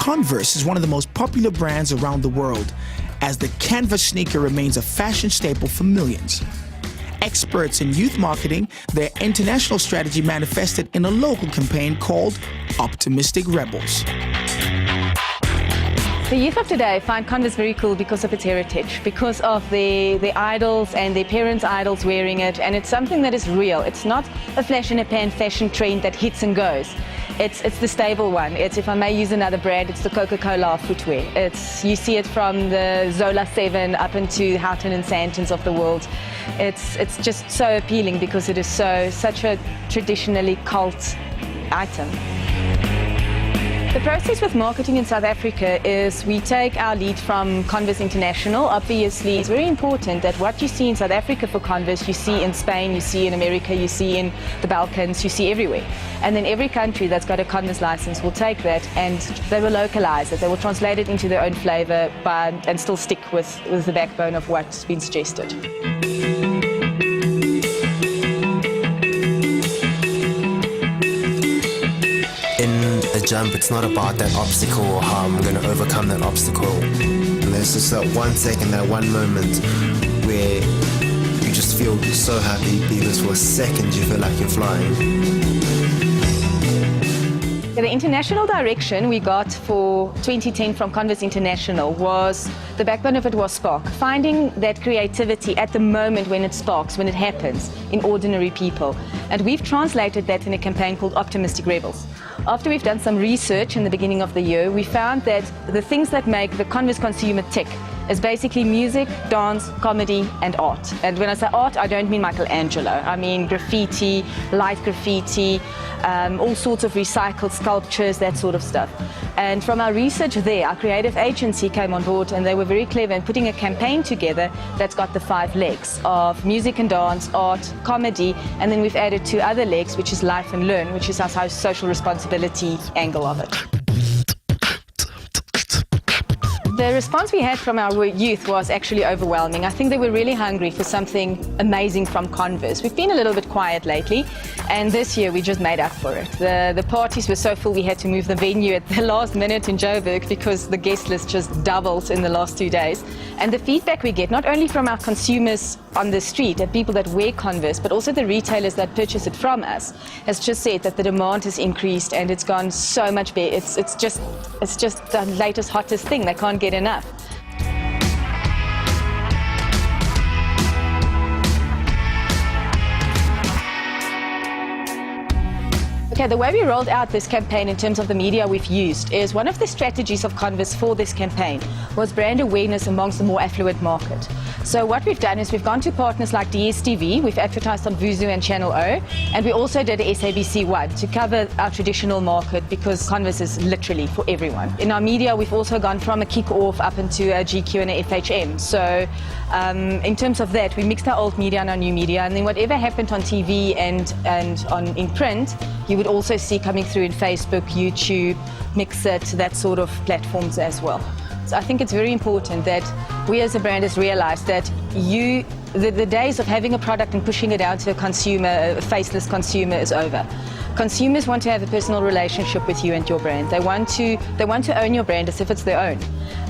Converse is one of the most popular brands around the world, as the canvas sneaker remains a fashion staple for millions. Experts in youth marketing, their international strategy manifested in a local campaign called Optimistic Rebels. The youth of today find Converse very cool because of its heritage, because of the idols and their parents' idols wearing it, and it's something that is real. It's not a flash in a pan fashion trend that hits and goes. It's the stable one. It's, if I may use another brand, it's the Coca-Cola footwear. You see it from the Zola 7 up into Houghton and Santons of the world. It's just so appealing because it is such a traditionally cult item. The process with marketing in South Africa is we take our lead from Converse International. Obviously, it's very important that what you see in South Africa for Converse, you see in Spain, you see in America, you see in the Balkans, you see everywhere. And then every country that's got a Converse license will take that and they will localize it. They will translate it into their own flavor and still stick with the backbone of what's been suggested. Jump, it's not about that obstacle or how I'm going to overcome that obstacle. And there's just that 1 second, that one moment where you just feel so happy because for a second you feel like you're flying. The international direction we got for 2010 from Converse International was, the backbone of it was spark. Finding that creativity at the moment when it sparks, when it happens in ordinary people. And we've translated that in a campaign called Optimistic Rebels. After we've done some research in the beginning of the year, we found that the things that make the Converse consumer tick is basically music, dance, comedy, and art. And when I say art, I don't mean Michelangelo. I mean graffiti, light graffiti, all sorts of recycled sculptures, that sort of stuff. And from our research there, our creative agency came on board and they were very clever in putting a campaign together that's got the 5 legs of music and dance, art, comedy, and then we've added 2 other legs, which is life and learn, which is our social responsibility angle of it. The response we had from our youth was actually overwhelming. I think they were really hungry for something amazing from Converse. We've been a little bit quiet lately, and this year we just made up for it. The parties were so full we had to move the venue at the last minute in Joburg because the guest list just doubled in the last 2 days. And the feedback we get, not only from our consumers on the street and people that wear Converse, but also the retailers that purchase it from us, has just said that the demand has increased and it's gone so much better. It's just the latest, hottest thing. They can't get enough. Okay, the way we rolled out this campaign in terms of the media we've used is one of the strategies of Converse for this campaign was brand awareness amongst the more affluent market. So what we've done is we've gone to partners like DSTV, we've advertised on Vuzu and Channel O, and we also did SABC1 to cover our traditional market because Converse is literally for everyone. In our media, we've also gone from a kick-off up into a GQ and a FHM. So in terms of that, we mixed our old media and our new media, and then whatever happened on TV and in print, you would also see coming through in Facebook, YouTube, Mixit, that sort of platforms as well. So I think it's very important that we as a brand has realized that the days of having a product and pushing it out to a consumer, a faceless consumer, is over. Consumers want to have a personal relationship with you and your brand. They want to own your brand as if it's their own.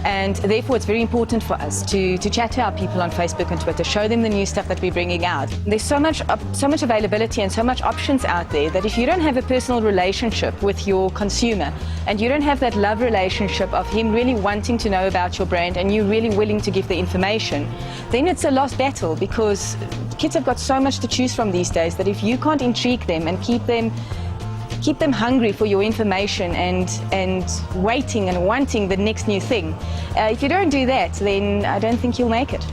And therefore, it's very important for us to chat to our people on Facebook and Twitter, show them the new stuff that we're bringing out. There's so much availability and so much options out there that if you don't have a personal relationship with your consumer and you don't have that love relationship of him really wanting to know about your brand and you really willing to give the information, then it's a lost battle because kids have got so much to choose from these days that if you can't intrigue them and keep them hungry for your information and waiting and wanting the next new thing. If you don't do that, then I don't think you'll make it.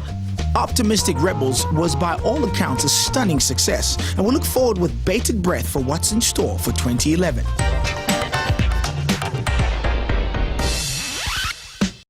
Optimistic Rebels was by all accounts a stunning success, and we'll look forward with bated breath for what's in store for 2011.